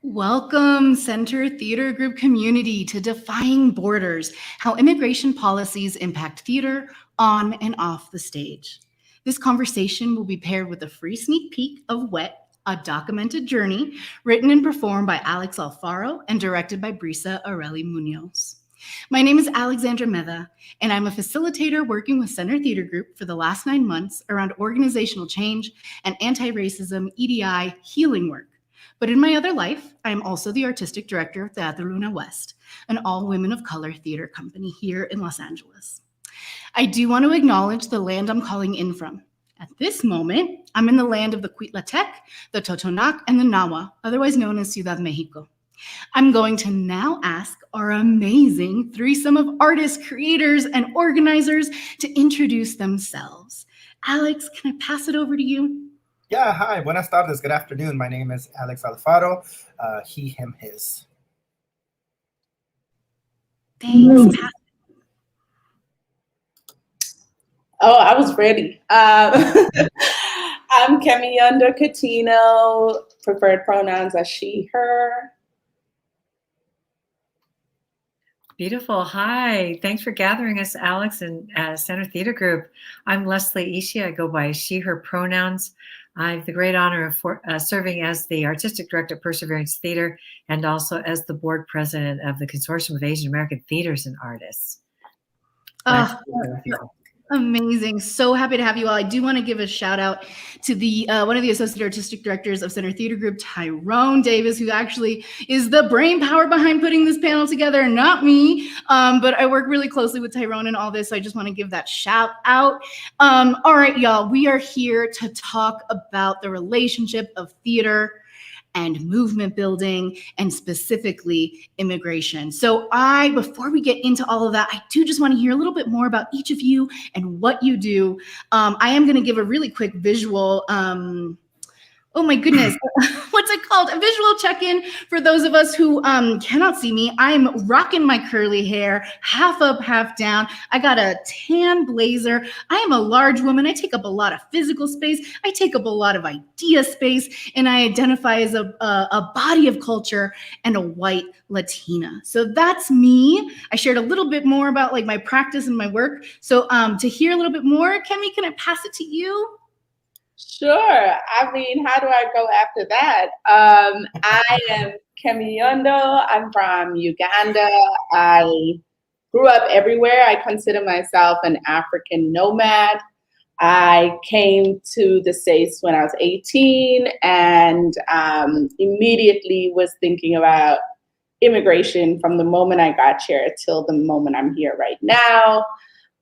Welcome, Center Theater Group community, to Defying Borders, How Immigration Policies Impact Theater on and off the stage. This conversation will be paired with a free sneak peek of Wet, a DACAmented Journey, written and performed by Alex Alpharaoh and directed by Brisa Areli Munoz. My name is Alex Meda, and I'm a facilitator working with Center Theater Group for the last 9 months around organizational change and anti-racism EDI healing work. But in my other life, I am also the artistic director of Teatro Luna West, an all-women of color theater company here in Los Angeles. I do want to acknowledge the land I'm calling in from. At this moment, I'm in the land of the Cuitlatec, the Totonac, and the Nahua, otherwise known as Ciudad Mexico. I'm going to now ask our amazing threesome of artists, creators, and organizers to introduce themselves. Alex, can I pass it over to you? Yeah, hi, buenas tardes, good afternoon. My name is Alex Alpharaoh, he, him, his. Thanks. Oh, I was ready. I'm Kemiyondo Coutinho, preferred pronouns are she, her. Beautiful. Hi. Thanks for gathering us, Alex, and Center Theater Group. I'm Leslie Ishii. I go by she, her pronouns. I have the great honor of serving as the Artistic Director of Perseverance Theater and also as the Board President of the Consortium of Asian American Theaters and Artists. Amazing. So happy to have you all. I do want to give a shout out to the one of the associate artistic directors of Center Theater Group, Tyrone Davis, who actually is the brain power behind putting this panel together, not me. But I work really closely with Tyrone in all this, so I just want to give that shout out. All right, y'all, we are here to talk about the relationship of theater and movement building, and specifically immigration. So before we get into all of that, I do just want to hear a little bit more about each of you and what you do. I am going to give a really quick visual, oh my goodness, what's it called? A visual check-in for those of us who cannot see me. I'm rocking my curly hair, half up, half down. I got a tan blazer. I am a large woman. I take up a lot of physical space. I take up a lot of idea space, and I identify as a body of culture and a white Latina. So that's me. I shared a little bit more about like my practice and my work. So to hear a little bit more, Kemi, can I pass it to you? Sure. I mean, how do I go after that? I am Kemiyondo. I'm from Uganda. I grew up everywhere. I consider myself an African nomad. I came to the States when I was 18 and immediately was thinking about immigration from the moment I got here till the moment I'm here right now.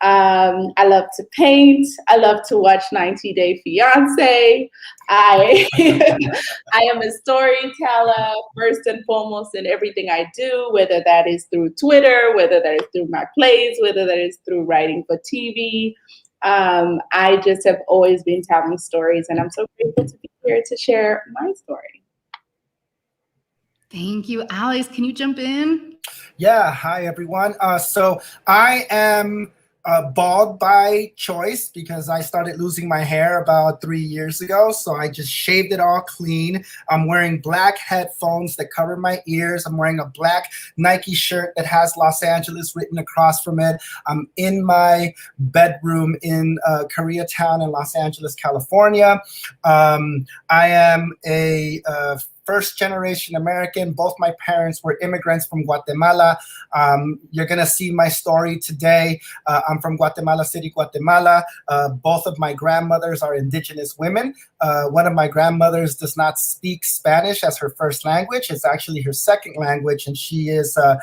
I love to paint. I love to watch 90 Day Fiancé. I am a storyteller first and foremost in everything I do, whether that is through Twitter, whether that is through my plays, whether that is through writing for TV. I just have always been telling stories, and I'm so grateful to be here to share my story. Thank you. Alex, can you jump in? Yeah, hi everyone. So I am bald by choice because I started losing my hair about 3 years ago. So I just shaved it all clean. I'm wearing black headphones that cover my ears. I'm wearing a black Nike shirt that has Los Angeles written across from it. I'm in my bedroom in Koreatown in Los Angeles, California. I am a first generation American. Both my parents were immigrants from Guatemala. You're going to see my story today. I'm from Guatemala City, Guatemala. Both of my grandmothers are indigenous women. One of my grandmothers does not speak Spanish as her first language. It's actually her second language, and she is a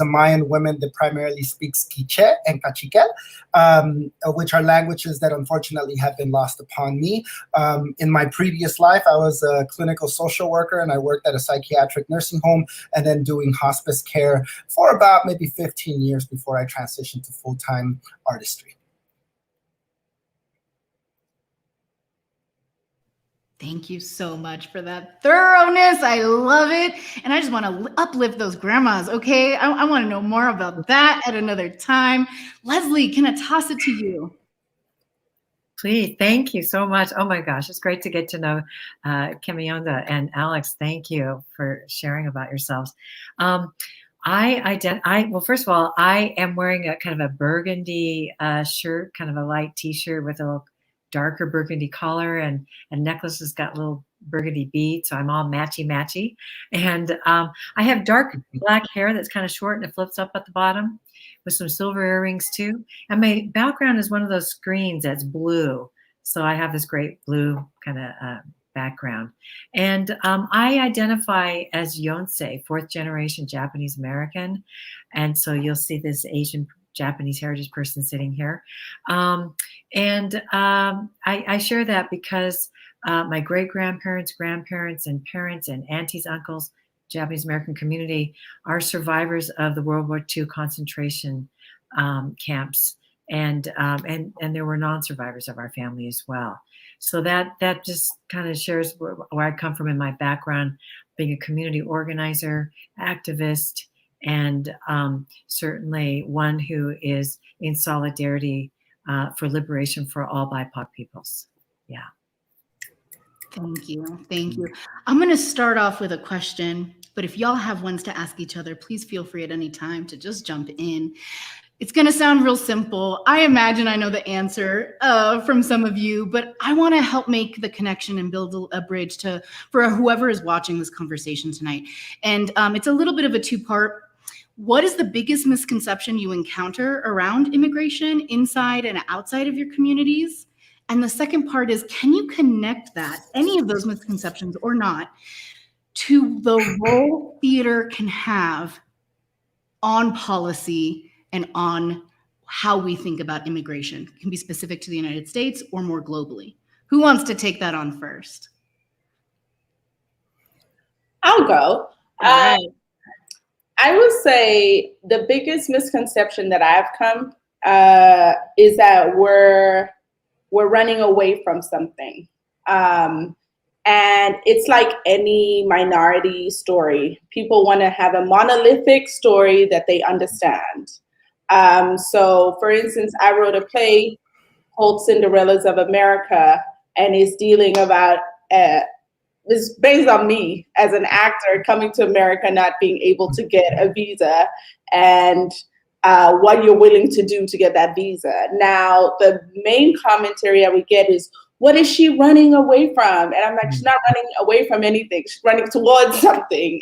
Mayan woman that primarily speaks Quiche and Cachiquel, which are languages that unfortunately have been lost upon me. In my previous life, I was a clinical social worker, and I worked at a psychiatric nursing home and then doing hospice care for about maybe 15 years before I transitioned to full-time artistry. Thank you so much for that thoroughness. I love it. And I just want to uplift those grandmas, okay? I want to know more about that at another time. Leslie, can I toss it to you? Please, thank you so much. Oh my gosh, it's great to get to know Kemiyondo and Alex. Thank you for sharing about yourselves. Well, first of all, I am wearing a kind of a burgundy shirt, kind of a light t-shirt with a little darker burgundy collar, and necklace has got little burgundy beads, so I'm all matchy. And I have dark black hair that's kind of short and it flips up at the bottom with some silver earrings too. And my background is one of those screens that's blue. So I have this great blue kind of background. And I identify as Yonsei, fourth generation Japanese American. And so you'll see this Asian Japanese heritage person sitting here. I share that because my great-grandparents, grandparents, and parents, and aunties, uncles, Japanese American community are survivors of the World War II concentration camps, and there were non-survivors of our family as well. So that just kind of shares where I come from in my background, being a community organizer, activist, and certainly one who is in solidarity for liberation for all BIPOC peoples. Yeah. Thank you. Thank you. I'm going to start off with a question, but if y'all have ones to ask each other, please feel free at any time to just jump in. It's going to sound real simple. I imagine I know the answer from some of you, but I want to help make the connection and build a bridge for whoever is watching this conversation tonight. And it's a little bit of a two-part. What is the biggest misconception you encounter around immigration inside and outside of your communities? And the second part is, can you connect that, any of those misconceptions or not, to the role theater can have on policy and on how we think about immigration? It can be specific to the United States or more globally. Who wants to take that on first? I'll go. All right. I would say the biggest misconception that I've come is that we're running away from something. And it's like any minority story. People want to have a monolithic story that they understand. So for instance, I wrote a play called Cinderellas of America, and it's dealing about it's based on me as an actor coming to America, not being able to get a visa, and what you're willing to do to get that visa. Now, the main commentary I would get is, what is she running away from? And I'm like, she's not running away from anything. She's running towards something.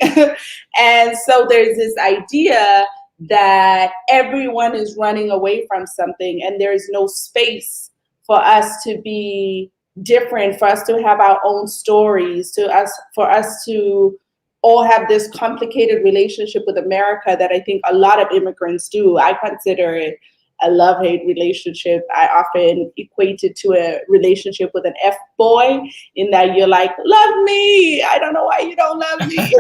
And so there's this idea that everyone is running away from something, and there's no space for us to be different, for us to have our own stories, for us to all have this complicated relationship with America that I think a lot of immigrants do. I consider it a love-hate relationship. I often equate it to a relationship with an F-boy, in that you're like, love me, I don't know why you don't love me.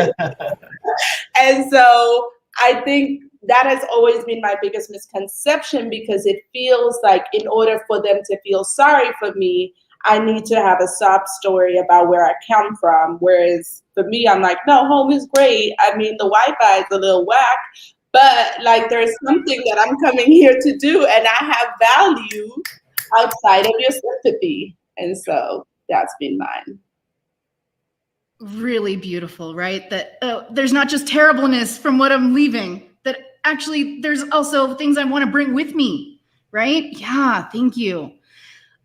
And so I think that has always been my biggest misconception, because it feels like in order for them to feel sorry for me, I need to have a sob story about where I come from. Whereas for me, I'm like, no, home is great. I mean, the Wi-Fi is a little whack, but like there's something that I'm coming here to do, and I have value outside of your sympathy. And so that's been mine. Really beautiful, right? That there's not just terribleness from what I'm leaving, that actually there's also things I want to bring with me, right? Yeah, thank you.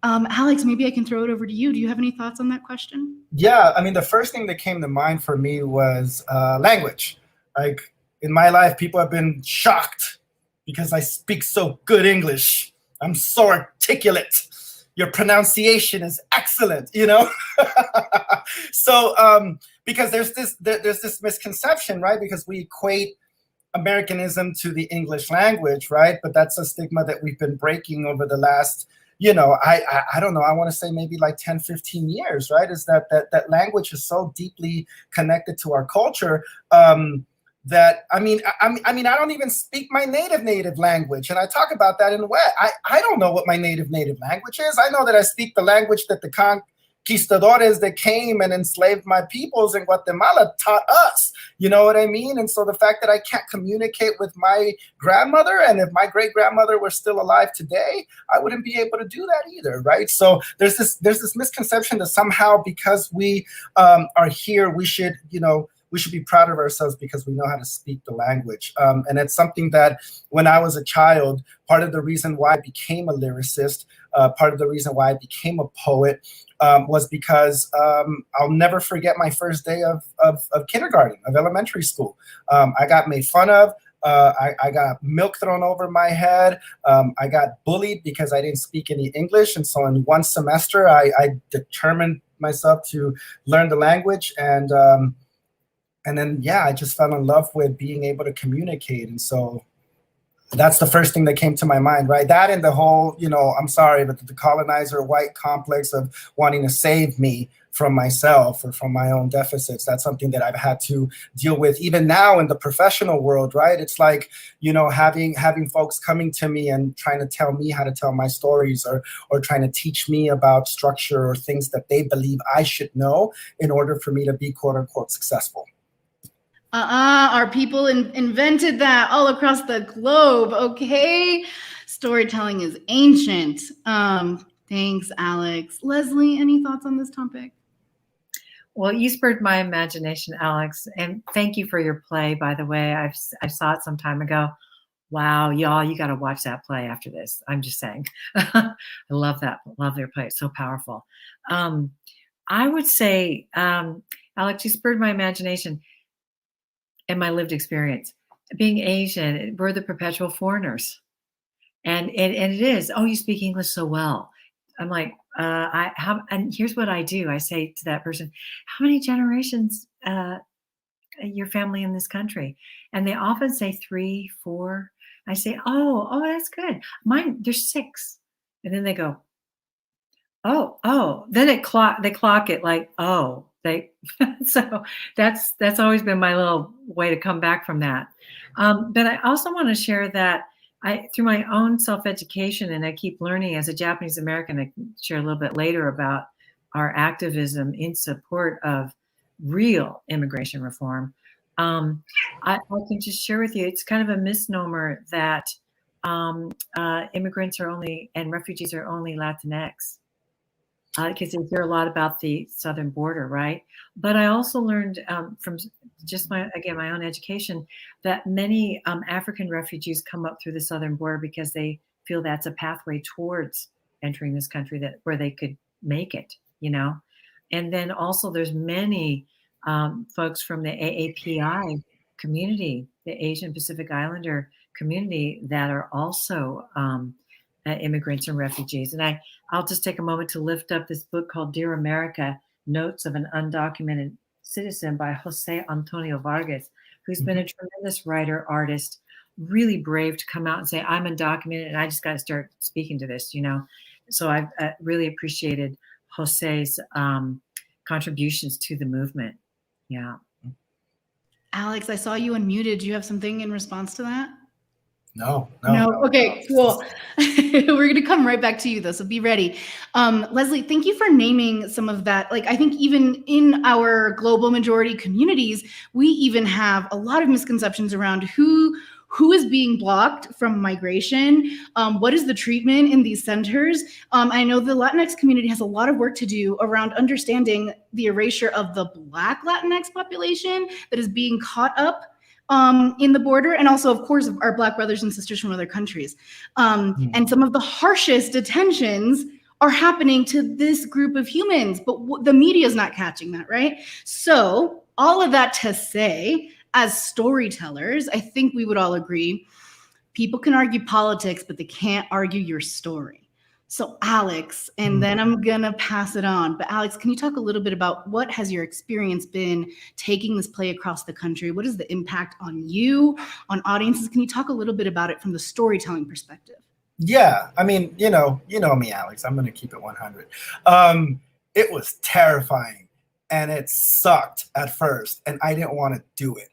Alex, maybe I can throw it over to you. Do you have any thoughts on that question? Yeah, I mean, the first thing that came to mind for me was language. Like in my life, people have been shocked because I speak so good English. I'm so articulate. Your pronunciation is excellent, you know? So because there's this misconception, right? Because we equate Americanism to the English language, right? But that's a stigma that we've been breaking over the last, I don't know, I want to say maybe like 10, 15 years, right? Is that language is so deeply connected to our culture that, I mean, I don't even speak my native language. And I talk about that in a way. I don't know what my native language is. I know that I speak the language that the conquistadores that came and enslaved my peoples in Guatemala taught us. You know what I mean? And so the fact that I can't communicate with my grandmother, and if my great-grandmother were still alive today, I wouldn't be able to do that either, right? So there's this misconception that somehow because we are here, we should be proud of ourselves because we know how to speak the language. And it's something that when I was a child, part of the reason why I became a lyricist, part of the reason why I became a poet was because I'll never forget my first day of kindergarten, of elementary school. I got made fun of. I got milk thrown over my head. I got bullied because I didn't speak any English. And so in one semester, I determined myself to learn the language. And then, I just fell in love with being able to communicate. And so that's the first thing that came to my mind, right? That and the whole, I'm sorry, but the colonizer white complex of wanting to save me from myself or from my own deficits. That's something that I've had to deal with even now in the professional world, right? It's like, having folks coming to me and trying to tell me how to tell my stories or trying to teach me about structure or things that they believe I should know in order for me to be quote unquote successful. Our people invented that all across the globe, okay? Storytelling is ancient. Thanks, Alex. Leslie, any thoughts on this topic? Well, you spurred my imagination, Alex, and thank you for your play, by the way. I saw it some time ago. Wow, y'all, you got to watch that play after this. I'm just saying. I love that. Love their play. It's so powerful. I would say, Alex, you spurred my imagination and my lived experience. Being Asian, we're the perpetual foreigners. And it is, oh, you speak English so well. I'm like, and here's what I do. I say to that person, how many generations your family in this country? And they often say 3, 4. I say, oh, that's good. Mine, there's 6. And then they go, oh. Then they clock it like, oh. So that's always been my little way to come back from that. But I also want to share that through my own self-education, and I keep learning as a Japanese American, I can share a little bit later about our activism in support of real immigration reform. I can just share with you, it's kind of a misnomer that immigrants are only and refugees are only Latinx. Because you hear a lot about the southern border, right? But I also learned from just my own education that many African refugees come up through the southern border because they feel that's a pathway towards entering this country where they could make it, And then also there's many folks from the AAPI community, the Asian Pacific Islander community, that are also immigrants and refugees. And I'll just take a moment to lift up this book called Dear America, Notes of an Undocumented Citizen by Jose Antonio Vargas, who's been a tremendous writer, artist, really brave to come out and say, I'm undocumented and I just got to start speaking to this, So I've really appreciated Jose's contributions to the movement. Yeah. Alex, I saw you unmuted. Do you have something in response to that? No. Okay, cool. We're going to come right back to you, though, so be ready. Leslie, thank you for naming some of that. Like, I think even in our global majority communities, we even have a lot of misconceptions around who is being blocked from migration, what is the treatment in these centers. I know the Latinx community has a lot of work to do around understanding the erasure of the Black Latinx population that is being caught up in the border, and also, of course, our Black brothers and sisters from other countries. And some of the harshest detentions are happening to this group of humans, but the media is not catching that, right? So all of that to say, as storytellers, I think we would all agree, people can argue politics, but they can't argue your story. So Alex, and then I'm gonna pass it on, but Alex, can you talk a little bit about what has your experience been taking this play across the country? What is the impact on you, on audiences? Can you talk a little bit about it from the storytelling perspective? Yeah, I mean, you know me, Alex. I'm gonna keep it 100. It was terrifying, and it sucked at first, and I didn't want to do it.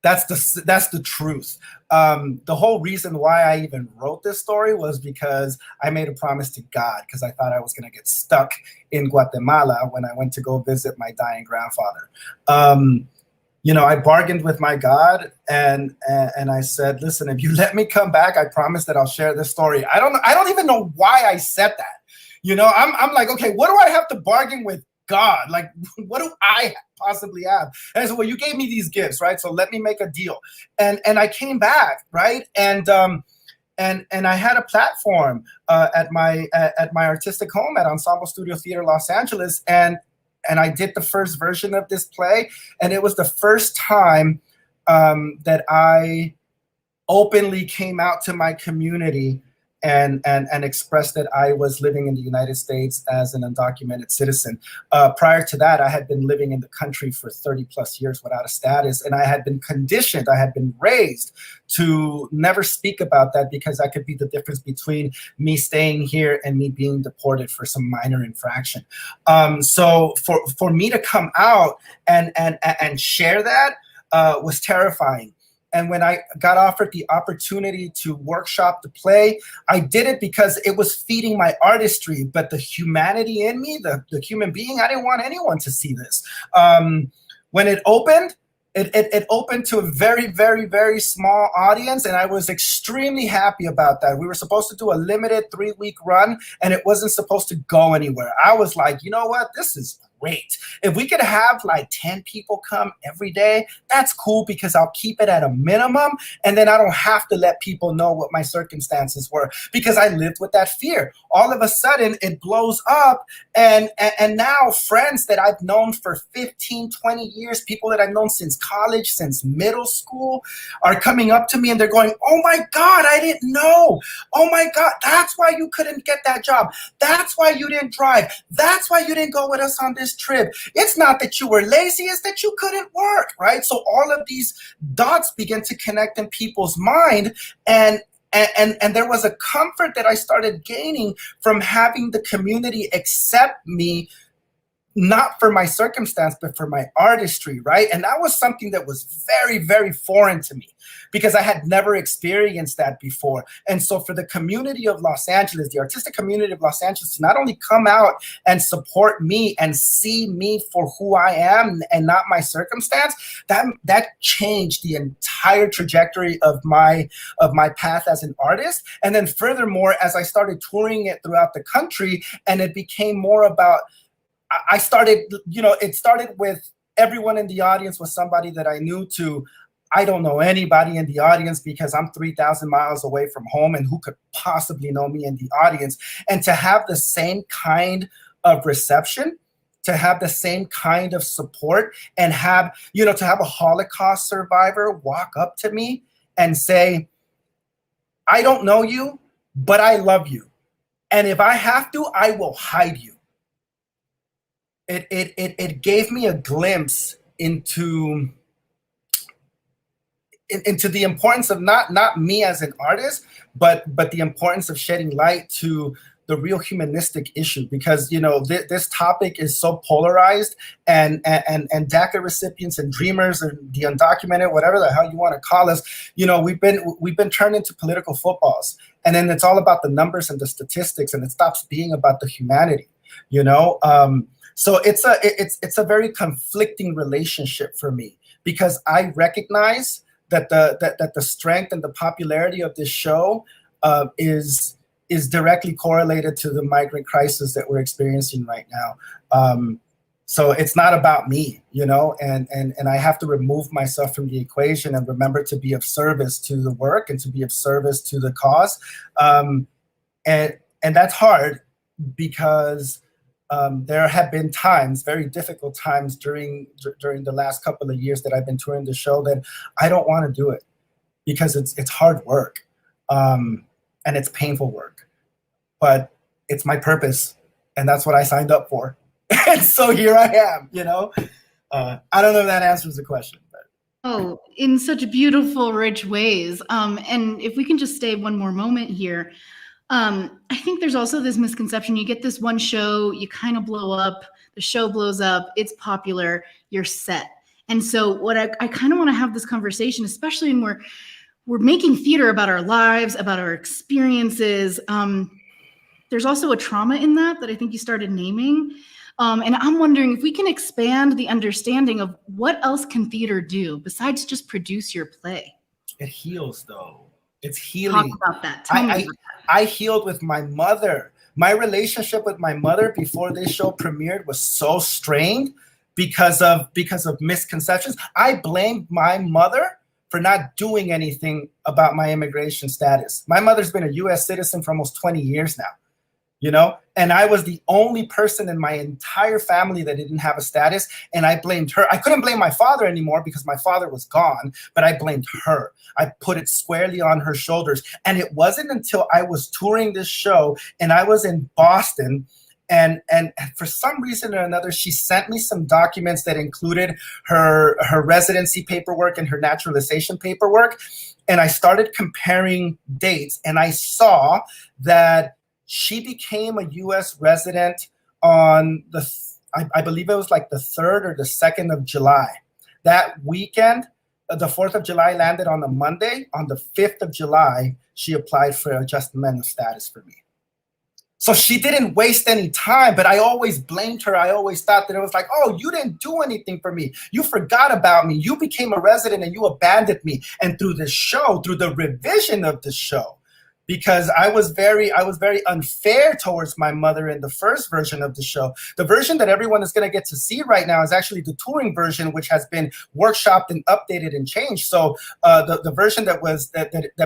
That's the truth. The whole reason why I even wrote this story was because I made a promise to God, because I thought I was gonna get stuck in Guatemala when I went to go visit my dying grandfather. I bargained with my God, and I said, listen, if you let me come back, I promise that I'll share this story. I don't even know why I said that. I'm like, okay, what do I have to bargain with God? Like, what do I possibly have? And I said, well, you gave me these gifts, right? So let me make a deal. And I came back, right? And I had a platform at my artistic home at Ensemble Studio Theater Los Angeles, and I did the first version of this play, and it was the first time that I openly came out to my community and expressed that I was living in the United States as an undocumented citizen. Prior to that, I had been living in the country for 30 plus years without a status, and I had been conditioned, I had been raised to never speak about that, because that could be the difference between me staying here and me being deported for some minor infraction. So for me to come out and share that was terrifying. And when I got offered the opportunity to workshop the play, I did it because it was feeding my artistry. But the humanity in me, the human being, I didn't want anyone to see this. When it opened, it opened to a very, very, very small audience, and I was extremely happy about that. We were supposed to do a limited 3-week run, and it wasn't supposed to go anywhere. I was like, you know what? This is great. If we could have like 10 people come every day, that's cool, because I'll keep it at a minimum, and then I don't have to let people know what my circumstances were, because I lived with that fear. All of a sudden, it blows up, and now friends that I've known for 15, 20 years, people that I've known since college, since middle school, are coming up to me and they're going, oh my God, I didn't know. Oh my God, that's why you couldn't get that job. That's why you didn't drive. That's why you didn't go with us on this trip. It's not that you were lazy, it's that you couldn't work, right? So all of these dots begin to connect in people's mind, and there was a comfort that I started gaining from having the community accept me, not for my circumstance, but for my artistry, right? And that was something that was very, very foreign to me, because I had never experienced that before. And so for the community of Los Angeles, the artistic community of Los Angeles, to not only come out and support me and see me for who I am and not my circumstance, that changed the entire trajectory of my path as an artist. And then furthermore, as I started touring it throughout the country, and it became more about, I started, it started with everyone in the audience was somebody that I knew, to I don't know anybody in the audience because I'm 3,000 miles away from home, and who could possibly know me in the audience? And to have the same kind of reception, to have the same kind of support, and have, to have a Holocaust survivor walk up to me and say, I don't know you, but I love you. And if I have to, I will hide you. It gave me a glimpse into the importance of not me as an artist, but the importance of shedding light to the real humanistic issue, because this topic is so polarized, and DACA recipients and dreamers and the undocumented, whatever the hell you want to call us, we've been turned into political footballs, and then it's all about the numbers and the statistics, and it stops being about the humanity. So it's a very conflicting relationship for me, because I recognize that the strength and the popularity of this show is directly correlated to the migrant crisis that we're experiencing right now. So it's not about me, and I have to remove myself from the equation and remember to be of service to the work and to be of service to the cause. And that's hard. because there have been times, very difficult times during the last couple of years that I've been touring the show, that I don't want to do it because it's hard work, and it's painful work, but it's my purpose, and that's what I signed up for. And so here I am, you know. I don't know if that answers the question. Oh, in such beautiful, rich ways. And if we can just stay one more moment here, I think there's also this misconception. You get this one show, you kind of blow up, the show blows up, it's popular, you're set. And so what I kind of want to have this conversation, especially when we're making theater about our lives, about our experiences. There's also a trauma in that I think you started naming. And I'm wondering if we can expand the understanding of what else can theater do besides just produce your play. It heals, though. It's healing. Talk about that. Tell me about that. I healed with my mother. My relationship with my mother before this show premiered was so strained because of misconceptions. I blamed my mother for not doing anything about my immigration status. My mother's been a U.S. citizen for almost 20 years now, you know, and I was the only person in my entire family that didn't have a status, and I blamed her. I couldn't blame my father anymore because my father was gone, but I blamed her. I put it squarely on her shoulders, and it wasn't until I was touring this show and I was in Boston, and for some reason or another, she sent me some documents that included her residency paperwork and her naturalization paperwork, and I started comparing dates, and I saw that she became a U.S. resident on I believe it was like the 3rd or the 2nd of July. That weekend, the 4th of July landed on a Monday. On the 5th of July, she applied for adjustment of status for me. So she didn't waste any time, but I always blamed her. I always thought that it was like, oh, you didn't do anything for me. You forgot about me. You became a resident and you abandoned me. And through the show, through the revision of the show, because I was very unfair towards my mother in the first version of the show. The version that everyone is going to get to see right now is actually the touring version, which has been workshopped and updated and changed. So the version that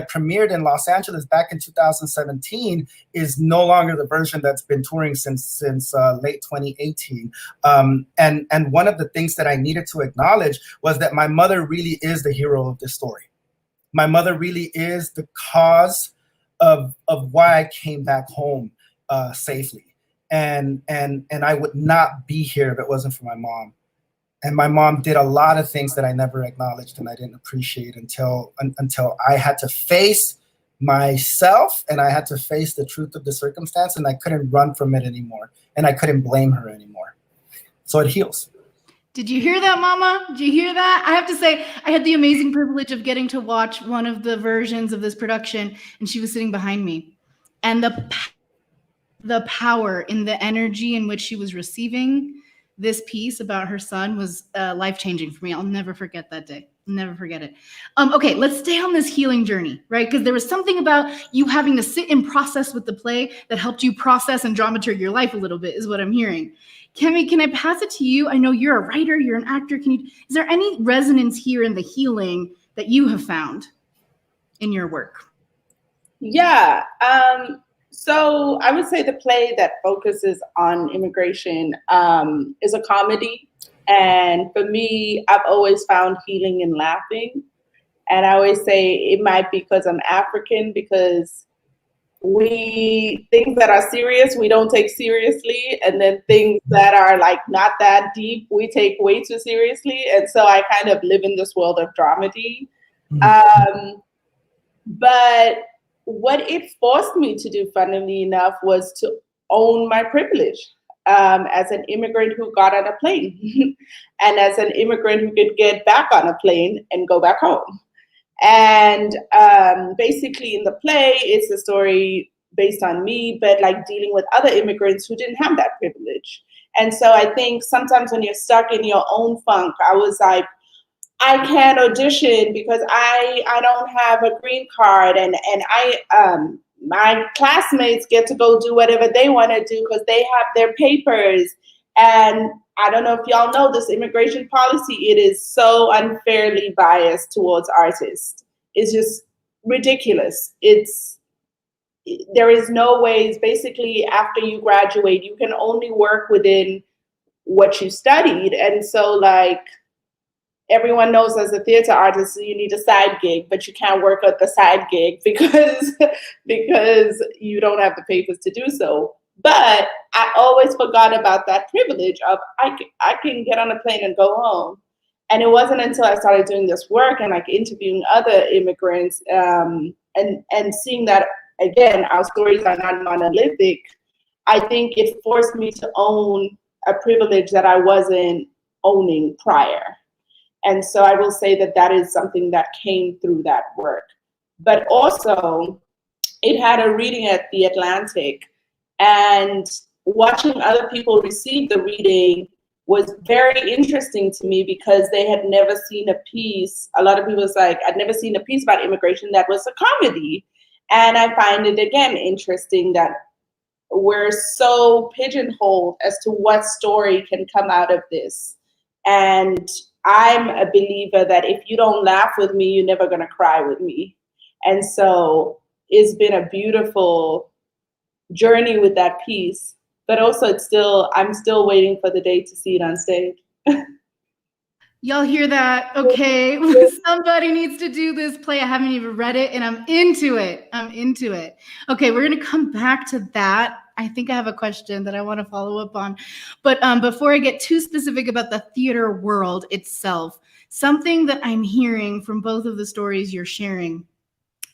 premiered in Los Angeles back in 2017 is no longer the version that's been touring since late 2018. And one of the things that I needed to acknowledge was that my mother really is the hero of this story. My mother really is the cause of why I came back home safely, and I would not be here if it wasn't for my mom. And my mom did a lot of things that I never acknowledged and I didn't appreciate until I had to face myself and I had to face the truth of the circumstance, and I couldn't run from it anymore, and I couldn't blame her anymore. So it heals. Did you hear that, Mama? Did you hear that? I have to say, I had the amazing privilege of getting to watch one of the versions of this production, and she was sitting behind me. And the power in the energy in which she was receiving this piece about her son was life-changing for me. I'll never forget that day. Never forget it. Okay, let's stay on this healing journey, right? Because there was something about you having to sit and process with the play that helped you process and dramaturg your life a little bit, is what I'm hearing. Kemi, can I pass it to you? I know you're a writer, you're an actor. Is there any resonance here in the healing that you have found in your work? Yeah. So I would say the play that focuses on immigration is a comedy. And for me, I've always found healing in laughing. And I always say it might be because I'm African, because things that are serious, we don't take seriously. And then things that are like not that deep, we take way too seriously. And so I kind of live in this world of dramedy. Mm-hmm. But what it forced me to do, funnily enough, was to own my privilege as an immigrant who got on a plane and as an immigrant who could get back on a plane and go back home. And basically in the play, it's a story based on me, but like dealing with other immigrants who didn't have that privilege. And so I think sometimes when you're stuck in your own funk, I was like, I can't audition because I don't have a green card, and my classmates get to go do whatever they want to do because they have their papers. And I don't know if y'all know this immigration policy, it is so unfairly biased towards artists. It's just ridiculous. It's there is no ways, basically after you graduate, you can only work within what you studied. And so like everyone knows as a theater artist, you need a side gig, but you can't work at the side gig because you don't have the papers to do so. But I always forgot about that privilege of I can get on a plane and go home. And it wasn't until I started doing this work and like interviewing other immigrants and seeing that, again, our stories are not monolithic. I think it forced me to own a privilege that I wasn't owning prior. And so I will say that that is something that came through that work. But also, it had a reading at the Atlantic, and watching other people receive the reading was very interesting to me because they had never seen a piece. A lot of people was like, I'd never seen a piece about immigration that was a comedy. And I find it, again, interesting that we're so pigeonholed as to what story can come out of this. And I'm a believer that if you don't laugh with me, you're never going to cry with me. And so it's been a beautiful journey with that piece, but also I'm still waiting for the day to see it on stage. Y'all hear that? Okay, somebody needs to do this play. I haven't even read it, and I'm into it. Okay, we're gonna come back to that. I think I have a question that I want to follow up on, but before I get too specific about the theater world itself, something that I'm hearing from both of the stories you're sharing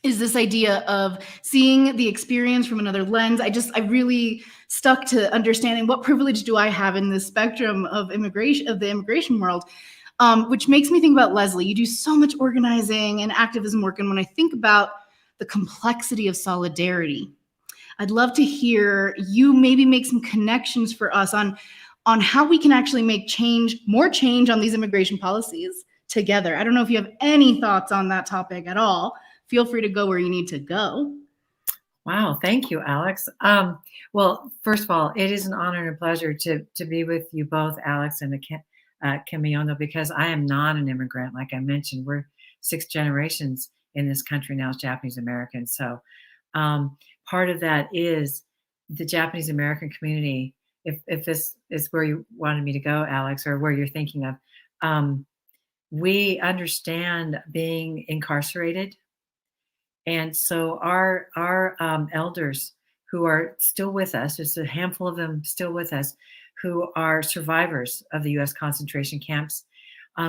is this idea of seeing the experience from another lens. I really stuck to understanding what privilege do I have in this spectrum of the immigration world. Which makes me think about Leslie. You do so much organizing and activism work. And when I think about the complexity of solidarity, I'd love to hear you maybe make some connections for us on how we can actually make more change on these immigration policies together. I don't know if you have any thoughts on that topic at all. Feel free to go where you need to go. Wow, thank you, Alex. Well, first of all, it is an honor and a pleasure to be with you both, Alex and Kemiyondo, because I am not an immigrant. Like I mentioned, we're 6 generations in this country now as Japanese Americans. So part of that is the Japanese American community. If this is where you wanted me to go, Alex, or where you're thinking of, we understand being incarcerated. And so our elders who are still with us, there's a handful of them still with us, who are survivors of the U.S. concentration camps.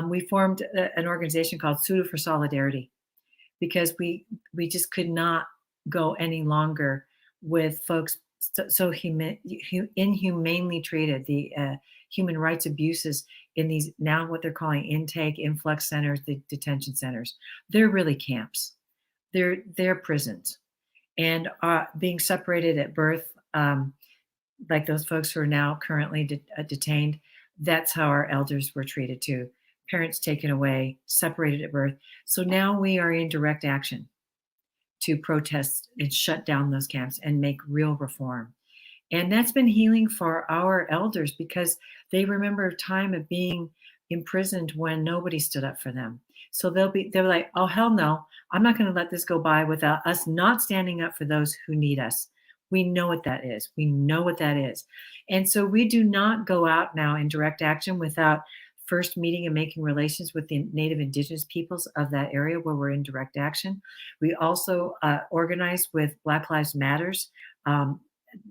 We formed an organization called Suru for Solidarity because we just could not go any longer with folks so inhumanely treated, the human rights abuses in these, now what they're calling intake, influx centers, the detention centers. They're really camps. They're prisons. And being separated at birth, like those folks who are now currently detained, that's how our elders were treated too. Parents taken away, separated at birth. So now we are in direct action to protest and shut down those camps and make real reform. And that's been healing for our elders because they remember a time of being imprisoned when nobody stood up for them. So they're like, oh, hell no, I'm not going to let this go by without us not standing up for those who need us. We know what that is. And so we do not go out now in direct action without first meeting and making relations with the Native Indigenous peoples of that area where we're in direct action. We also organize with Black Lives Matters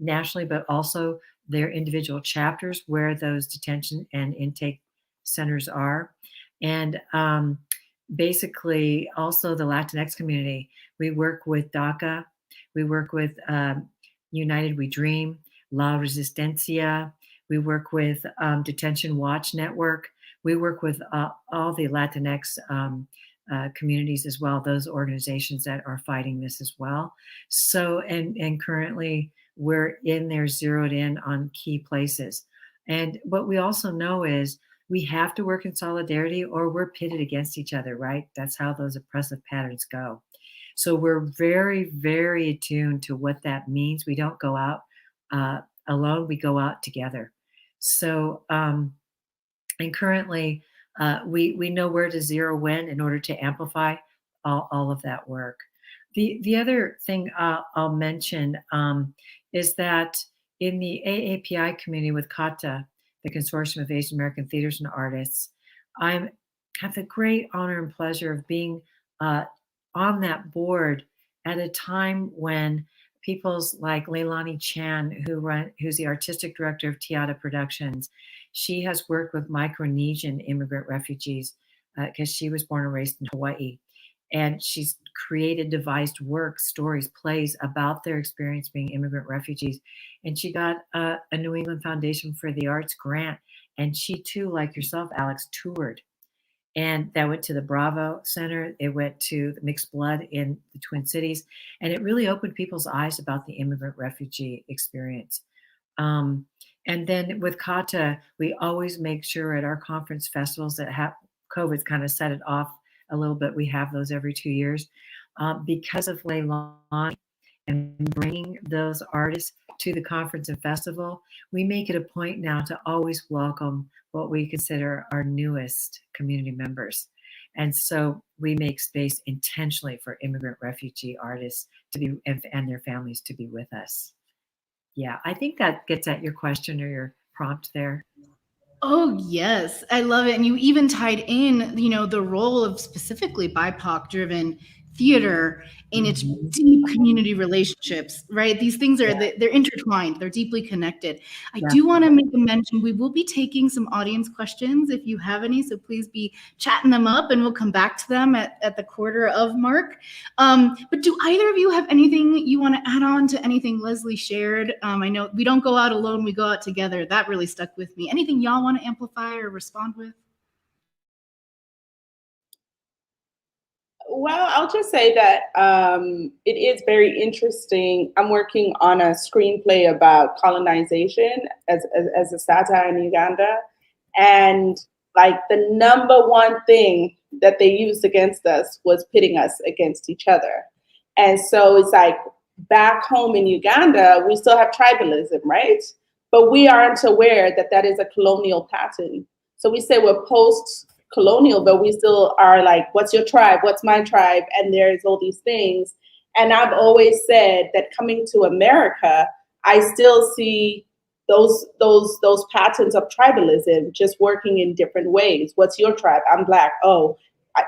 nationally, but also their individual chapters where those detention and intake centers are. And basically also the Latinx community. We work with DACA. We work with United We Dream, La Resistencia. We work with Detention Watch Network. We work with all the Latinx communities as well, those organizations that are fighting this as well. So, and currently we're in there zeroed in on key places. And what we also know is we have to work in solidarity or we're pitted against each other, right? That's how those oppressive patterns go. So we're very, very attuned to what that means. We don't go out alone, we go out together. So, and currently we know where to zero in order to amplify all of that work. The other thing I'll mention is that in the AAPI community with CATA, the Consortium of Asian American Theaters and Artists, I have the great honor and pleasure of being on that board at a time when people's like Leilani Chan, who's the artistic director of Tiata Productions, she has worked with Micronesian immigrant refugees because she was born and raised in Hawaii. And she's created, devised works, stories, plays about their experience being immigrant refugees. And she got a New England Foundation for the Arts grant. And she too, like yourself, Alex, toured. And that went to the Bravo Center. It went to the Mixed Blood in the Twin Cities. And it really opened people's eyes about the immigrant refugee experience. And then with Kata, we always make sure at our conference festivals that have COVID's kind of set it off a little bit. We have those every 2 years because of Leilani and bringing those artists to the conference and festival. We make it a point now to always welcome what we consider our newest community members. And so we make space intentionally for immigrant refugee artists to be and their families to be with us. Yeah, I think that gets at your question or your prompt there. Oh, yes. I love it. And you even tied in, the role of specifically BIPOC driven theater in its deep community relationships, right? These things are, they're intertwined. They're deeply connected. I do want to make a mention. We will be taking some audience questions if you have any. So please be chatting them up and we'll come back to them at the quarter of mark. But do either of you have anything you want to add on to anything Leslie shared? I know we don't go out alone, we go out together. That really stuck with me. Anything y'all want to amplify or respond with? Well, I'll just say that it is very interesting. I'm working on a screenplay about colonization as a satire in Uganda. And like the number one thing that they used against us was pitting us against each other. And so it's like back home in Uganda, we still have tribalism, right? But we aren't aware that that is a colonial pattern. So we say we're post-colonial, but we still are like, what's your tribe? What's my tribe? And there's all these things. And I've always said that coming to America, I still see those patterns of tribalism just working in different ways. What's your tribe? I'm Black. Oh,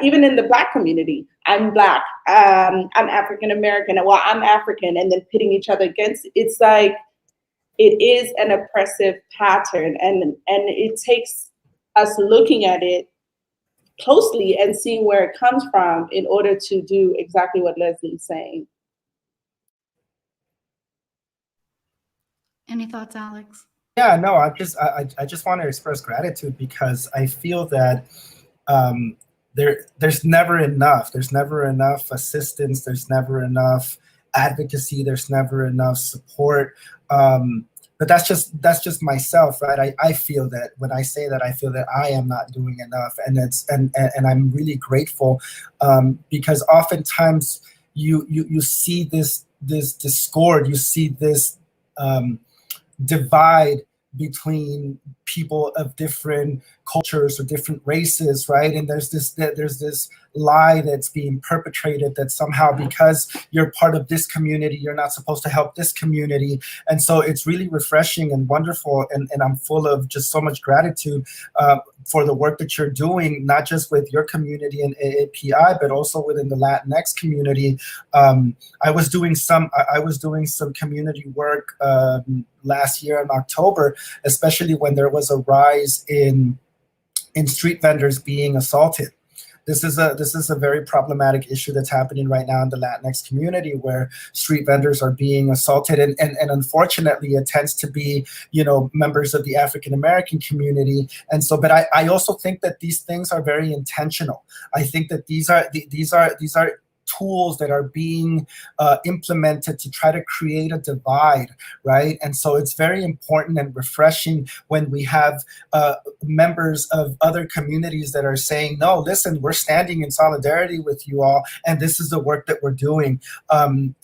even in the Black community, I'm Black. I'm African American. Well, I'm African, and then pitting each other against. It's like it is an oppressive pattern, and it takes us looking at it closely and seeing where it comes from in order to do exactly what Leslie's saying. Any thoughts, Alex? Yeah, no, I just want to express gratitude because I feel that there's never enough. There's never enough assistance. There's never enough advocacy. There's never enough support. But that's just myself, right? I feel that when I say that, I feel that I am not doing enough, and I'm really grateful because oftentimes you see this discord, you see this divide between people of different cultures or different races, right? And there's this lie that's being perpetrated that somehow because you're part of this community, you're not supposed to help this community. And so it's really refreshing and wonderful. And I'm full of just so much gratitude for the work that you're doing, not just with your community in AAPI, but also within the Latinx community. I was doing some community work last year in October, especially when there was a rise in street vendors being assaulted. This is a very problematic issue that's happening right now in the Latinx community, where street vendors are being assaulted, and unfortunately it tends to be, members of the African American community. And so, but I also think that these things are very intentional. I think that these are tools that are being implemented to try to create a divide, right? And so it's very important and refreshing when we have members of other communities that are saying, no, listen, we're standing in solidarity with you all, and this is the work that we're doing. And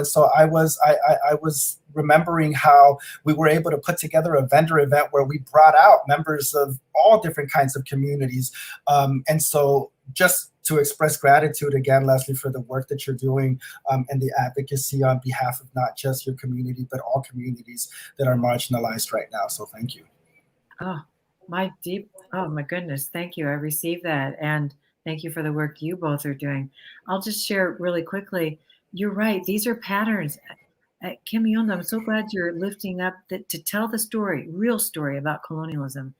so I was remembering how we were able to put together a vendor event where we brought out members of all different kinds of communities. And so just to express gratitude again, Leslie, for the work that you're doing and the advocacy on behalf of not just your community, but all communities that are marginalized right now. So thank you. Oh, oh my goodness. Thank you. I received that. And thank you for the work you both are doing. I'll just share really quickly. You're right. These are patterns. Kemiyondo, I'm so glad you're lifting up to tell the story, real story about colonialism,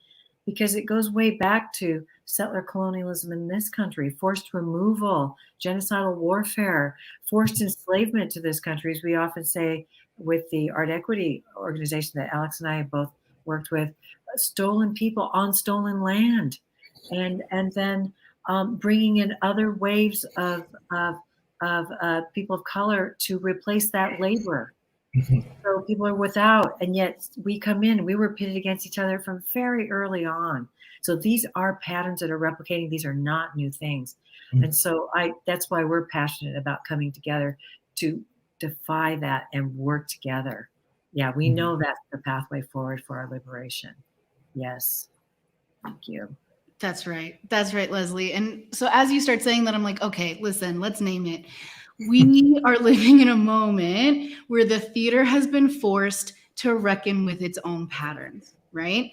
because it goes way back to settler colonialism in this country, forced removal, genocidal warfare, forced enslavement to this country, as we often say with the Art Equity organization that Alex and I have both worked with, stolen people on stolen land, and then bringing in other waves of people of color to replace that labor. So people are without, and yet we come in, we were pitted against each other from very early on. So these are patterns that are replicating. These are not new things. And so that's why we're passionate about coming together to defy that and work together. Yeah, we know that's the pathway forward for our liberation. Yes. Thank you. That's right. That's right, Leslie. And so as you start saying that, I'm like, okay, listen, let's name it. We are living in a moment where the theater has been forced to reckon with its own patterns, right?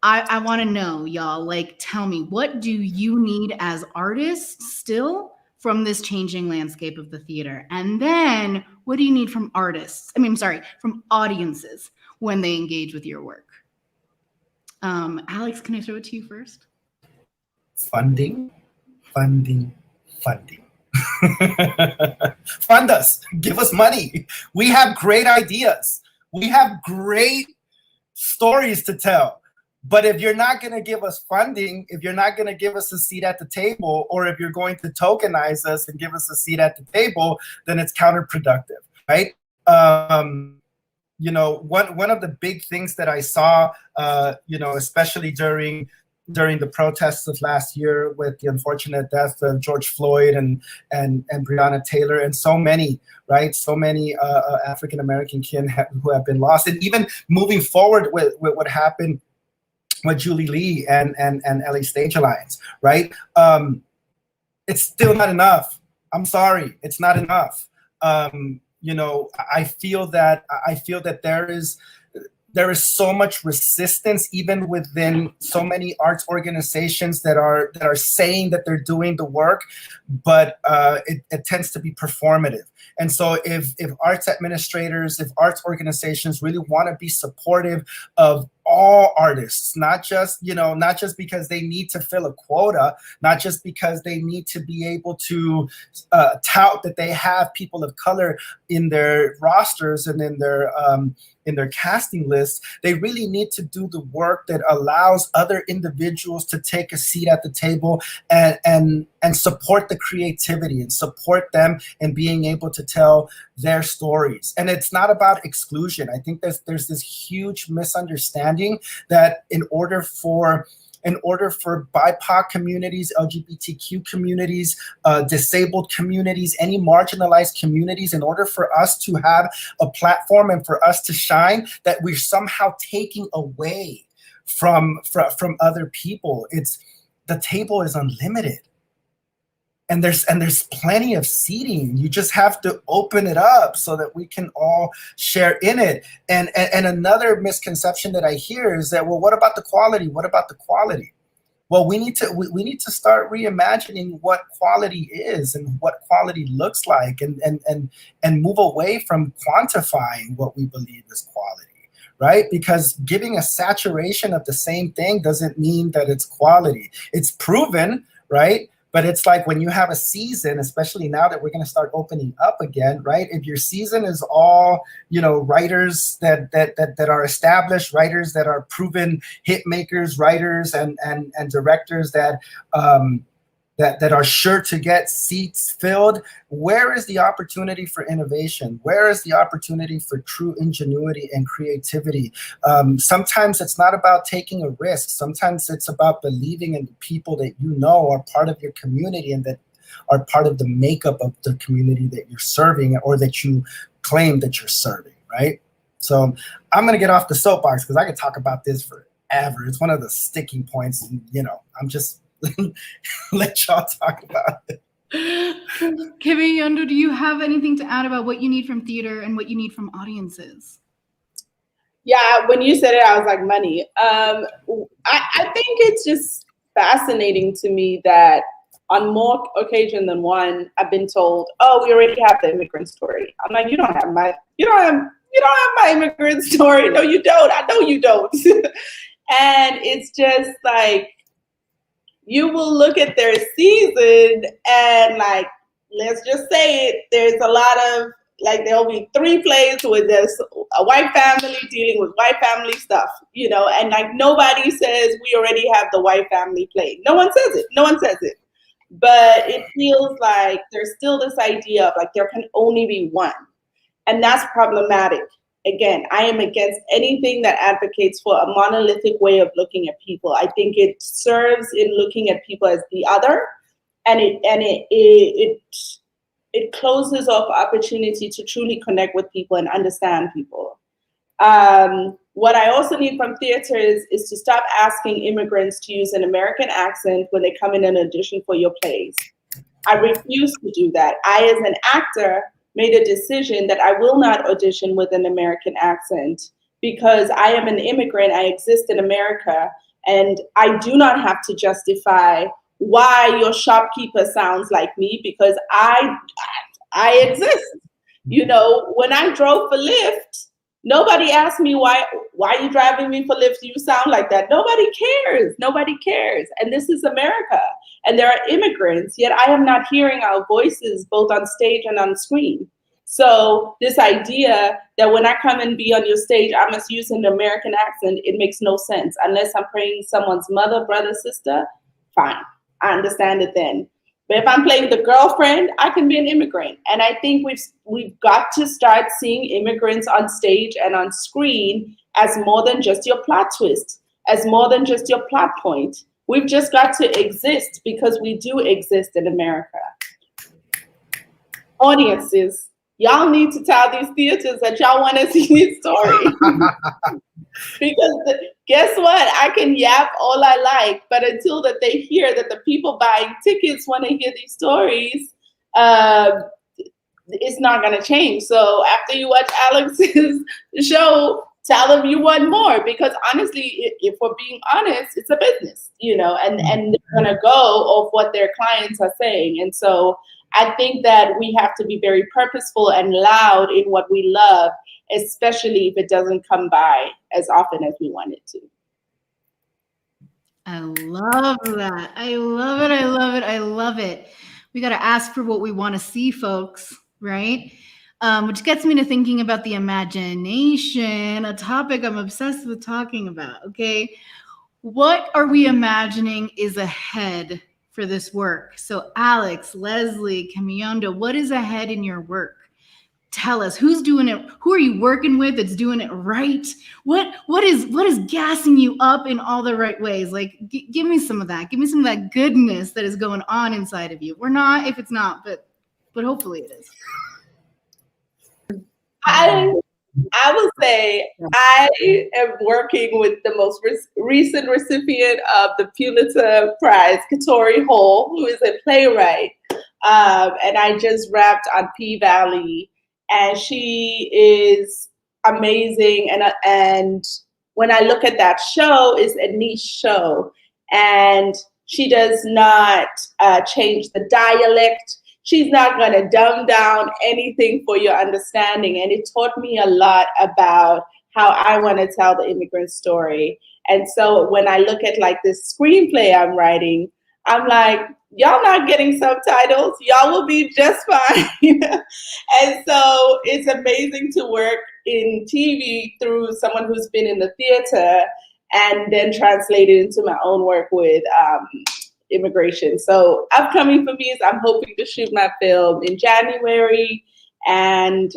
I want to know, y'all, like, tell me, what do you need as artists still from this changing landscape of the theater? And then what do you need from from audiences when they engage with your work? Alex, can I throw it to you first? Funding. Fund us. Give us money. We have great ideas. We have great stories to tell. But if you're not going to give us funding, if you're not going to give us a seat at the table, or if you're going to tokenize us and give us a seat at the table, then it's counterproductive, right? One of the big things that I saw, especially during the protests of last year with the unfortunate death of George Floyd and Breonna Taylor and so many, right? So many African-American kin who have been lost. And even moving forward with what happened with Julie Lee and LA Stage Alliance, right? It's still not enough. I'm sorry, it's not enough. I feel that there is so much resistance even within so many arts organizations that are saying that they're doing the work, but it tends to be performative. And so if arts administrators, if arts organizations really want to be supportive of all artists, not just because they need to fill a quota, not just because they need to be able to tout that they have people of color in their rosters and in their casting lists, they really need to do the work that allows other individuals to take a seat at the table and support the creativity and support them in being able to tell their stories. And it's not about exclusion. I think there's this huge misunderstanding that in order for BIPOC communities, LGBTQ communities, disabled communities, any marginalized communities, in order for us to have a platform and for us to shine, that we're somehow taking away from other people. The table is unlimited. And there's plenty of seating. You just have to open it up so that we can all share in it. And another misconception that I hear is that, well, what about the quality? What about the quality? Well, we need to start reimagining what quality is and what quality looks like, and move away from quantifying what we believe is quality, right? Because giving a saturation of the same thing doesn't mean that it's quality. It's proven, right? But it's like when you have a season, especially now that we're going to start opening up again, right? If your season is all, writers that are established, writers that are proven hit makers, writers and directors that are sure to get seats filled, where is the opportunity for innovation? Where is the opportunity for true ingenuity and creativity? Sometimes it's not about taking a risk. Sometimes it's about believing in the people that you know are part of your community and that are part of the makeup of the community that you're serving or that you claim that you're serving, right? So I'm going to get off the soapbox because I could talk about this forever. It's one of the sticking points. let y'all talk about it. Kemiyondo, do you have anything to add about what you need from theater and what you need from audiences? Yeah, when you said it, I was like, money. I think it's just fascinating to me that on more occasion than one, I've been told, "Oh, we already have the immigrant story." I'm like, you don't have my immigrant story. No, you don't. I know you don't. And it's just like, you will look at their season and like, let's just say it, there's a lot of, like, there'll be 3 plays with this a white family dealing with white family stuff, you know, and like nobody says we already have the white family play. No one says it. No one says it. But it feels like there's still this idea of like there can only be one. And that's problematic. Again, I am against anything that advocates for a monolithic way of looking at people. I think it serves in looking at people as the other, and it closes off opportunity to truly connect with people and understand people. What I also need from theater is to stop asking immigrants to use an American accent when they come in and audition for your plays. I refuse to do that. I, as an actor, made a decision that I will not audition with an American accent because I am an immigrant. I exist in America, and I do not have to justify why your shopkeeper sounds like me because I exist. You know, when I drove for Lyft, nobody asked me why are you driving me for Lyft? You sound like that. Nobody cares. Nobody cares. And this is America. And there are immigrants, yet I am not hearing our voices both on stage and on screen. So this idea that when I come and be on your stage, I must use an American accent, it makes no sense. Unless I'm playing someone's mother, brother, sister, fine. I understand it then. But if I'm playing the girlfriend, I can be an immigrant. And I think we've got to start seeing immigrants on stage and on screen as more than just your plot twist, as more than just your plot point. We've just got to exist because we do exist in America. Audiences, y'all need to tell these theaters that y'all want to see these stories. Because guess what? I can yap all I like, but until that they hear that the people buying tickets want to hear these stories, it's not going to change. So after you watch Alex's show, tell them you want more, because honestly, if we're being honest, it's a business, you know, and they're going to go off what their clients are saying. And so I think that we have to be very purposeful and loud in what we love, especially if it doesn't come by as often as we want it to. I love that. I love it. I love it. I love it. We got to ask for what we want to see, folks, right? Which gets me to thinking about the imagination, a topic I'm obsessed with talking about, okay? What are we imagining is ahead for this work? So Alex, Leslie, Kemiyondo, what is ahead in your work? Tell us, who's doing it? Who are you working with that's doing it right? What is gassing you up in all the right ways? Like, give me some of that. Give me some of that goodness that is going on inside of you. We're not if it's not, but hopefully it is. I will say I am working with the most recent recipient of the Pulitzer Prize, Katori Hall, who is a playwright. And I just wrapped on P-Valley, and she is amazing. And when I look at that show, it's a niche show. And she does not change the dialect. She's not going to dumb down anything for your understanding. And it taught me a lot about how I want to tell the immigrant story. And so when I look at like this screenplay I'm writing, I'm like, y'all not getting subtitles. Y'all will be just fine. And so it's amazing to work in TV through someone who's been in the theater and then translate it into my own work with immigration. So upcoming for me is I'm hoping to shoot my film in January, and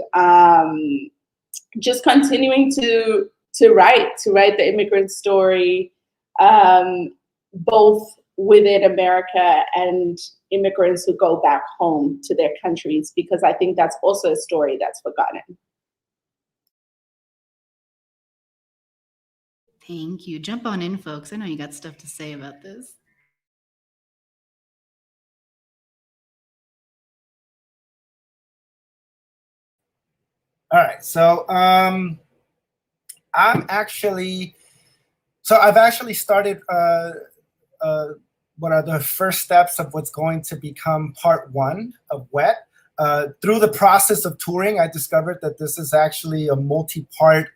just continuing to write the immigrant story, both within America and immigrants who go back home to their countries, because I think that's also a story that's forgotten. Thank you. Jump on in, folks. I know you got stuff to say about this. All right. So I've actually started what are the first steps of what's going to become part 1 of WET. Through the process of touring, I discovered that this is actually a multi-part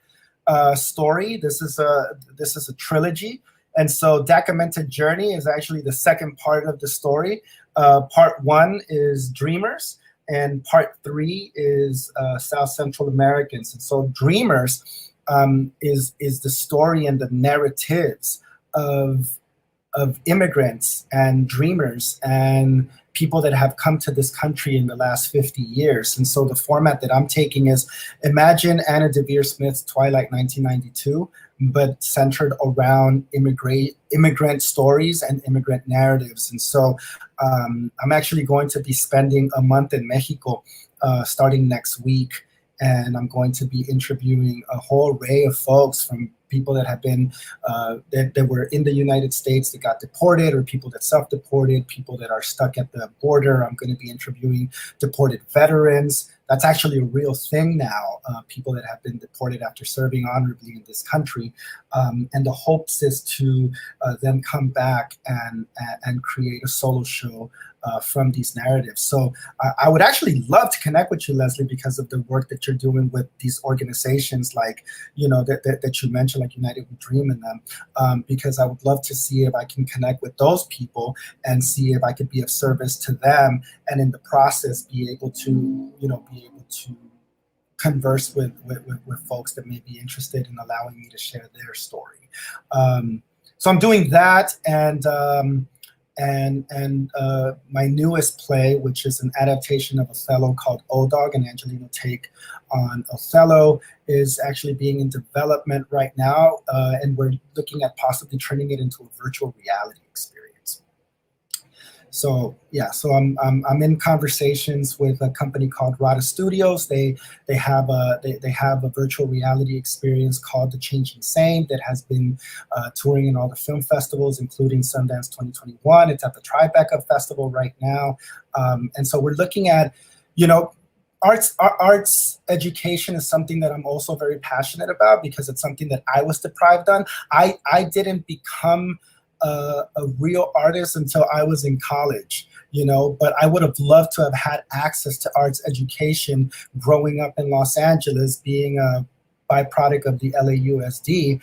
story. This is a trilogy. And so DACAmented Journey is actually the second part of the story. Part 1 is Dreamers, and part 3 is South Central Americans. And so Dreamers is the story and the narratives of immigrants and dreamers and people that have come to this country in the last 50 years. And so the format that I'm taking is, imagine Anna Devere Smith's Twilight 1992, but centered around immigrant stories and immigrant narratives. And so I'm actually going to be spending a month in Mexico starting next week. And I'm going to be interviewing a whole array of folks, from people that have been, that were in the United States that got deported, or people that self-deported, people that are stuck at the border. I'm going to be interviewing deported veterans. That's actually a real thing now, people that have been deported after serving honorably in this country. And the hopes is to then come back and create a solo show from these narratives. So I would actually love to connect with you, Leslie, because of the work that you're doing with these organizations, like, that you mentioned, like United We Dream in them, because I would love to see if I can connect with those people and see if I could be of service to them, and in the process be able to, converse with folks that may be interested in allowing me to share their story. So I'm doing that, and my newest play, which is an adaptation of Othello called O-Dog, an Angelino take on Othello, is actually being in development right now, and we're looking at possibly turning it into a virtual reality experience. So yeah, so I'm in conversations with a company called Rada Studios. They have a virtual reality experience called The Changing Same that has been touring in all the film festivals, including Sundance 2021. It's at the Tribeca Festival right now, and so we're looking at, arts education is something that I'm also very passionate about, because it's something that I was deprived on. I didn't become a real artist until I was in college, but I would have loved to have had access to arts education growing up in Los Angeles, being a byproduct of the LAUSD,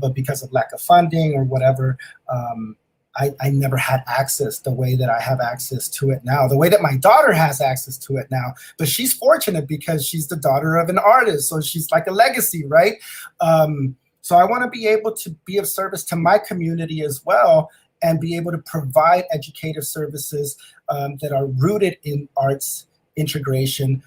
but because of lack of funding or whatever, I never had access the way that I have access to it now, the way that my daughter has access to it now. But she's fortunate because she's the daughter of an artist, so she's like a legacy, right? So I want to be able to be of service to my community as well, and be able to provide educative services that are rooted in arts integration,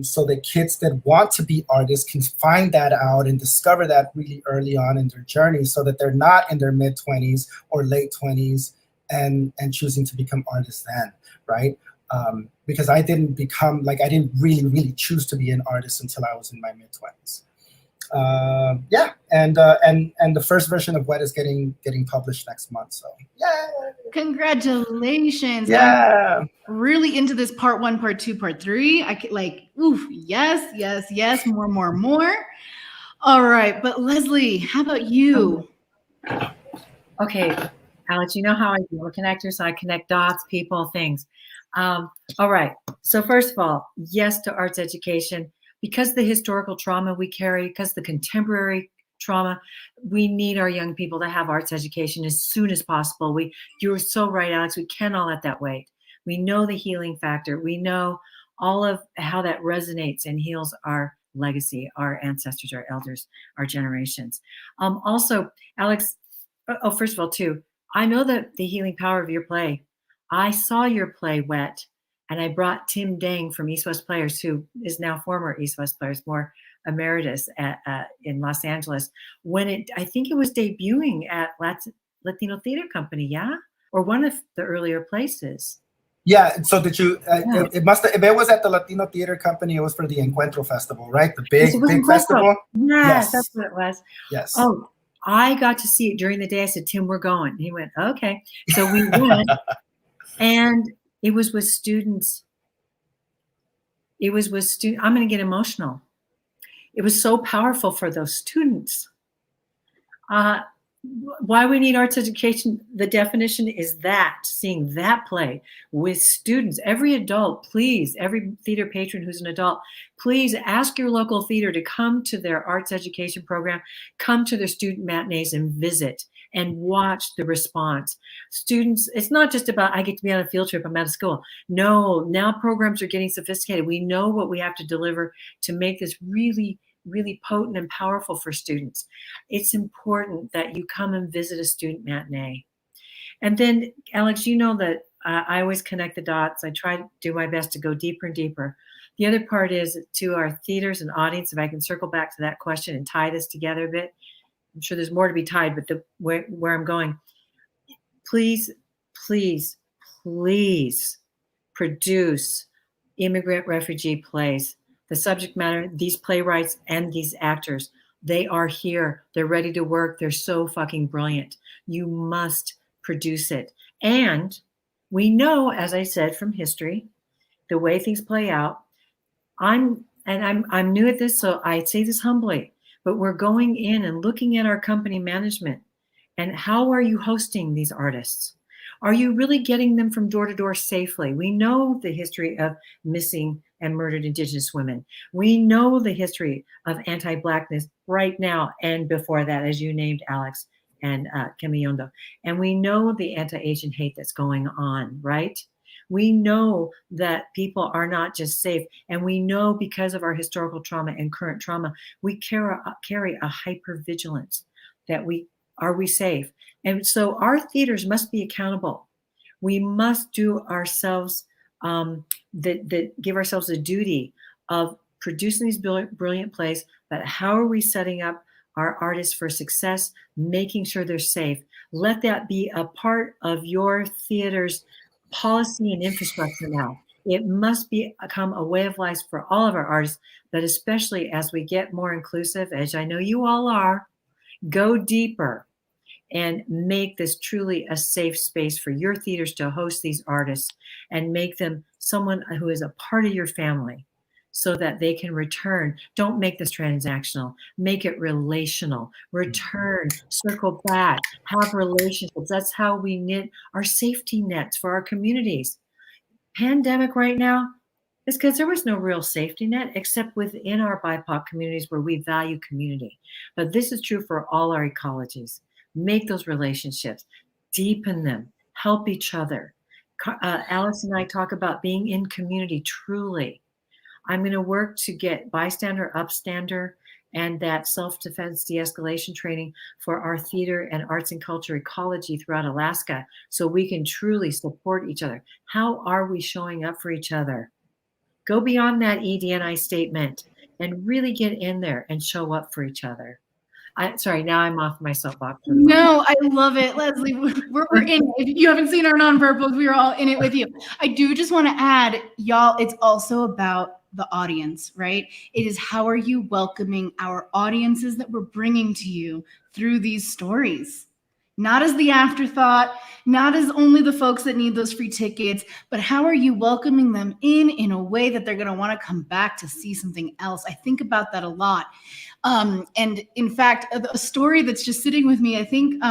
so that kids that want to be artists can find that out and discover that really early on in their journey, so that they're not in their mid-20s or late 20s and choosing to become artists then, right? Because I didn't really choose to be an artist until I was in my mid-20s. And the first version of WET is getting published next month. So yeah, congratulations! Yeah, I'm really into this part 1, part 2, part 3. I could yes, more. All right, but Leslie, how about you? Okay, Alex, you know how I do. I'm a connector, so I connect dots, people, things. All right. So first of all, yes to arts education. Because the historical trauma we carry, because the contemporary trauma, we need our young people to have arts education as soon as possible. You were so right, Alex. We cannot let that wait. We know the healing factor. We know all of how that resonates and heals our legacy, our ancestors, our elders, our generations. Also, Alex, first of all, too, I know that the healing power of your play. I saw your play, WET. And I brought Tim Dang from East West Players, who is now former East West Players, more emeritus in Los Angeles, when I think it was debuting at Latino Theater Company, yeah? Or one of the earlier places. Yeah, so did you, it must have, if it was at the Latino Theater Company, it was for the Encuentro Festival, right? The big festival? Yes, that's what it was. Yes. Oh, I got to see it during the day. I said, Tim, we're going. He went, okay. So we went, and it was with students. I'm going to get emotional. It was so powerful for those students. Why we need arts education, the definition is that, seeing that play with students. Every adult, please, every theater patron who's an adult, please ask your local theater to come to their arts education program, come to their student matinees and visit and watch the response. Students, it's not just about, I get to be on a field trip, I'm out of school. No, now programs are getting sophisticated. We know what we have to deliver to make this really potent and powerful for students. It's important that you come and visit a student matinee. And then, Alex, you know that I always connect the dots. I try to do my best to go deeper and deeper. The other part is to our theaters and audience, if I can circle back to that question and tie this together a bit. I'm sure there's more to be tied, but where I'm going, please, please, please produce immigrant refugee plays. The subject matter, these playwrights and these actors, they are here. They're ready to work. They're so fucking brilliant. You must produce it. And we know, as I said, from history, the way things play out. I'm new at this, so I say this humbly, but we're going in and looking at our company management and how are you hosting these artists? Are you really getting them from door to door safely? We know the history of missing and murdered Indigenous women. We know the history of anti-Blackness right now and before that, as you named, Alex and Kemiyondo. And we know the anti-Asian hate that's going on, right? We know that people are not just safe. And we know because of our historical trauma and current trauma, we carry a hypervigilance that are we safe? And so our theaters must be accountable. We must do ourselves, give ourselves a duty of producing these brilliant plays, but how are we setting up our artists for success, making sure they're safe? Let that be a part of your theater's policy and infrastructure now. It must become a way of life for all of our artists, but especially as we get more inclusive, as I know you all are, go deeper and make this truly a safe space for your theaters to host these artists and make them someone who is a part of your family so that they can return. Don't make this transactional. Make it relational. Return, circle back, have relationships. That's how we knit our safety nets for our communities. Pandemic right now is because there was no real safety net except within our BIPOC communities where we value community. But this is true for all our ecologies. Make those relationships, deepen them, help each other. Alex and I talk about being in community truly. I'm going to work to get bystander, upstander, and that self-defense de-escalation training for our theater and arts and culture ecology throughout Alaska so we can truly support each other. How are we showing up for each other? Go beyond that ED&I statement and really get in there and show up for each other. Sorry, now I'm off my soapbox. No, I love it, Leslie. We're in it. If you haven't seen our nonverbals, we are all in it with you. I do just want to add, y'all, it's also about the audience, right? It is how are you welcoming our audiences that we're bringing to you through these stories? Not as the afterthought, not as only the folks that need those free tickets, but how are you welcoming them in a way that they're going to want to come back to see something else? I think about that a lot. And in fact, a story that's just sitting with me, I think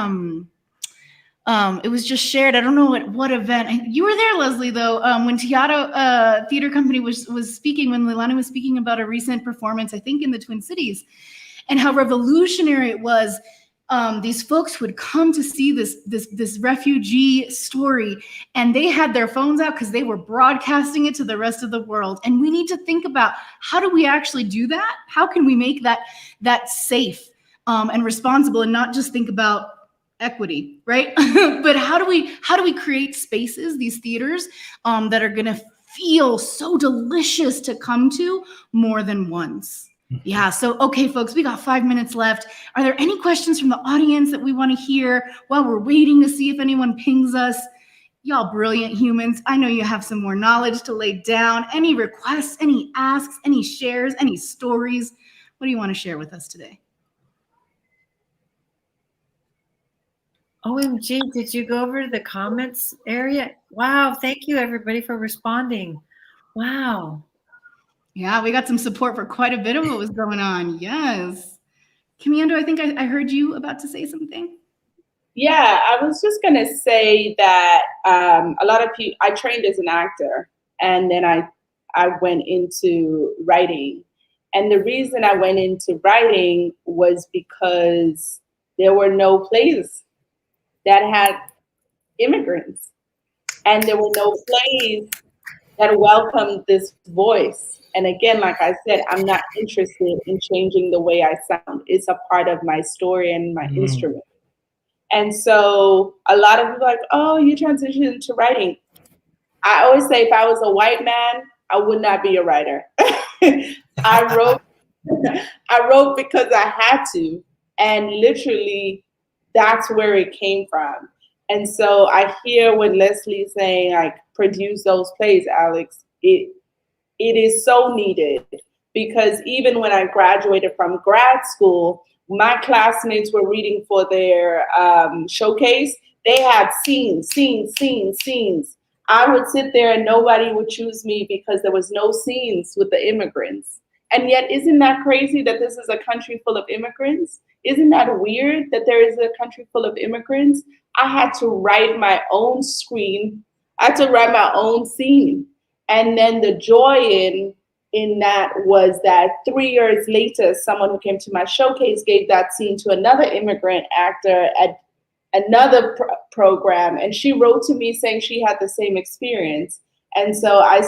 it was just shared. I don't know what event. You were there, Leslie, though, when Teatro Theater Company was speaking, when Leilani was speaking about a recent performance, I think in the Twin Cities, and how revolutionary it was. These folks would come to see this refugee story, and they had their phones out because they were broadcasting it to the rest of the world. And we need to think about, how do we actually do that? How can we make that safe and responsible, and not just think about equity, right? But how do we create spaces, these theaters, that are going to feel so delicious to come to more than once? Yeah. So, okay, folks, we got 5 minutes left. Are there any questions from the audience that we want to hear while we're waiting to see if anyone pings us? Y'all brilliant humans. I know you have some more knowledge to lay down. Any requests, any asks, any shares, any stories? What do you want to share with us today? OMG, did you go over to the comments area? Wow. Thank you, everybody, for responding. Wow. Yeah, we got some support for quite a bit of what was going on. Yes. Kemiyondo, I think I heard you about to say something. Yeah, I was just going to say that a lot of people, I trained as an actor, and then I went into writing. And the reason I went into writing was because there were no plays that had immigrants, and there were no plays that welcomed this voice. And again, like I said, I'm not interested in changing the way I sound. It's a part of my story and my instrument. And so a lot of people are like, oh, you transitioned to writing. I always say if I was a white man, I would not be a writer. I wrote because I had to. And literally, that's where it came from. And so I hear when Leslie's saying, like, produce those plays, Alex, it is so needed. Because even when I graduated from grad school, my classmates were reading for their showcase. They had scenes. I would sit there and nobody would choose me because there was no scenes with the immigrants. And yet, isn't that crazy that this is a country full of immigrants? Isn't that weird that there is a country full of immigrants? I had to write my own screen. I had to write my own scene. And then the joy in that was that 3 years later, someone who came to my showcase gave that scene to another immigrant actor at another program. And she wrote to me saying she had the same experience. And so I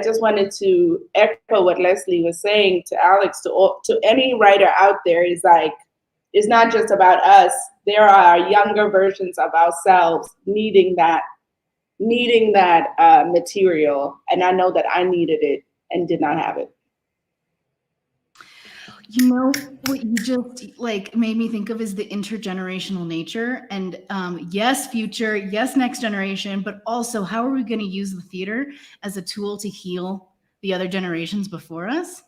just wanted to echo what Leslie was saying to Alex, to any writer out there, is like, it's not just about us. There are younger versions of ourselves needing that material. And I know that I needed it and did not have it. You know, what you just like made me think of is the intergenerational nature, and yes, future, yes, next generation, but also how are we going to use the theater as a tool to heal the other generations before us?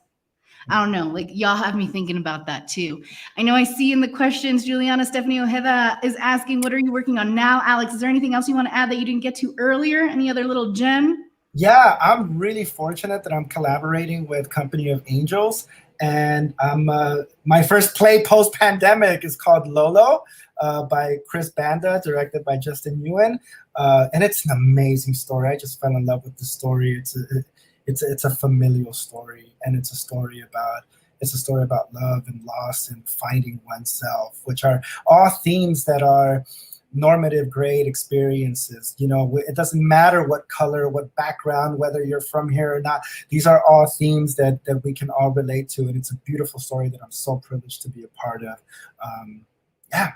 I don't know, like y'all have me thinking about that too. I know I see in the questions, Juliana Stephanie Ojeda is asking, what are you working on now? Alex, is there anything else you want to add that you didn't get to earlier? Any other little gem? Yeah, I'm really fortunate that I'm collaborating with Company of Angels. And my first play post-pandemic is called Lolo by Chris Banda, directed by Justin Nguyen. And it's an amazing story. I just fell in love with the story. It's a familial story, and it's a story about love and loss and finding oneself, which are all themes that are normative grade experiences. You know, it doesn't matter what color, what background, whether you're from here or not. These are all themes that we can all relate to, and it's a beautiful story that I'm so privileged to be a part of. Yeah.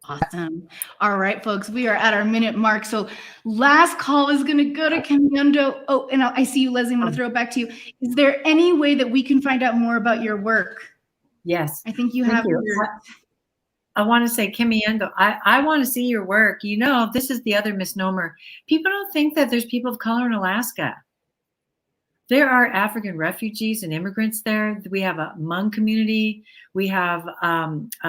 Awesome. All right, folks, we are at our minute mark. So last call is going to go to Kemiyondo. Oh, and I see you, Leslie. I'm going to throw it back to you. Is there any way that we can find out more about your work? Yes. I think you have. I want to say, Kemiyondo, I want to see your work. You know, this is the other misnomer. People don't think that there's people of color in Alaska. There are African refugees and immigrants there. We have a Hmong community. We have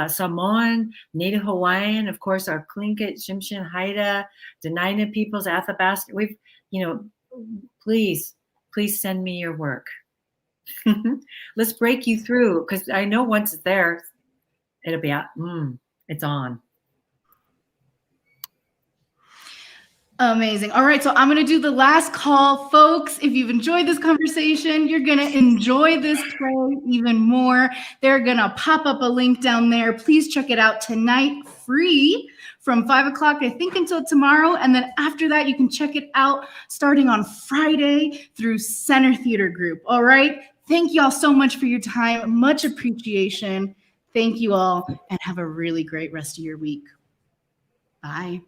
Samoan, Native Hawaiian, of course, our Tlingit, Tsimshian, Haida, Dena'ina peoples, Athabasca. We've, please send me your work. Let's break you through, because I know once it's there, it'll be out. It's on. Amazing. All right, so I'm going to do the last call. Folks, if you've enjoyed this conversation, you're going to enjoy this play even more. They're going to pop up a link down there. Please check it out tonight, free, from 5 o'clock, I think, until tomorrow. And then after that, you can check it out starting on Friday through Center Theater Group. All right? Thank you all so much for your time. Much appreciation. Thank you all, and have a really great rest of your week. Bye.